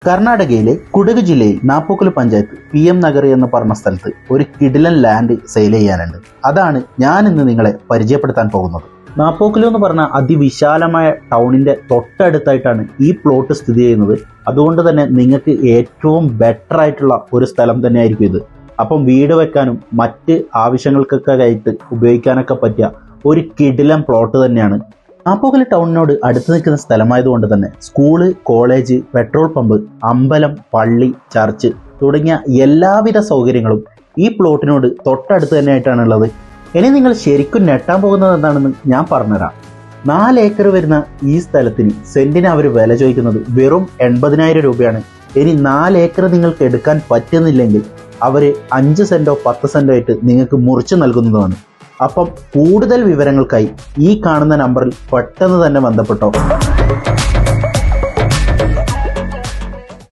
കർണാടകയിലെ കുടക് ജില്ലയിൽ നാപ്പോക്കൽ പഞ്ചായത്ത് PM നഗർ എന്ന് പറഞ്ഞ സ്ഥലത്ത് ഒരു കിടിലൻ ലാൻഡ് സെയിൽ ചെയ്യാനുണ്ട്. അതാണ് ഞാൻ ഇന്ന് നിങ്ങളെ പരിചയപ്പെടുത്താൻ പോകുന്നത്. നാപ്പോക്കൽ എന്ന് പറഞ്ഞ അതിവിശാലമായ ടൗണിന്റെ തൊട്ടടുത്തായിട്ടാണ് ഈ പ്ലോട്ട് സ്ഥിതി ചെയ്യുന്നത്. അതുകൊണ്ട് തന്നെ നിങ്ങൾക്ക് ഏറ്റവും ബെറ്റർ ആയിട്ടുള്ള ഒരു സ്ഥലം തന്നെയായിരിക്കും ഇത്. അപ്പം വീട് വെക്കാനും മറ്റ് ആവശ്യങ്ങൾക്കൊക്കെ ആയിട്ട് ഉപയോഗിക്കാനൊക്കെ പറ്റിയ ഒരു കിടിലൻ പ്ലോട്ട് തന്നെയാണ്. നാപ്പോക്കൽ ടൗണിനോട് അടുത്ത് നിൽക്കുന്ന സ്ഥലമായതുകൊണ്ട് തന്നെ സ്കൂള്, കോളേജ്, പെട്രോൾ പമ്പ്, അമ്പലം, പള്ളി, ചർച്ച് തുടങ്ങിയ എല്ലാവിധ സൗകര്യങ്ങളും ഈ പ്ലോട്ടിനോട് തൊട്ടടുത്ത് തന്നെയായിട്ടാണ് ഉള്ളത്. ഇനി നിങ്ങൾ ശരിക്കും ഞെട്ടാൻ പോകുന്നത് എന്താണെന്ന് ഞാൻ പറഞ്ഞുതരാം. 4 ഏക്കർ വരുന്ന ഈ സ്ഥലത്തിന് സെന്റിന് അവർ വില ചോദിക്കുന്നത് വെറും 80,000 രൂപയാണ്. ഇനി 4 ഏക്കർ നിങ്ങൾക്ക് എടുക്കാൻ പറ്റുന്നില്ലെങ്കിൽ അവർ 5 സെന്റോ 10 സെന്റോ ആയിട്ട് നിങ്ങൾക്ക് മുറിച്ച് നൽകുന്നതാണ്. അപ്പം കൂടുതൽ വിവരങ്ങൾക്കായി ഈ കാണുന്ന നമ്പറിൽ പെട്ടെന്ന് തന്നെ ബന്ധപ്പെട്ടോ.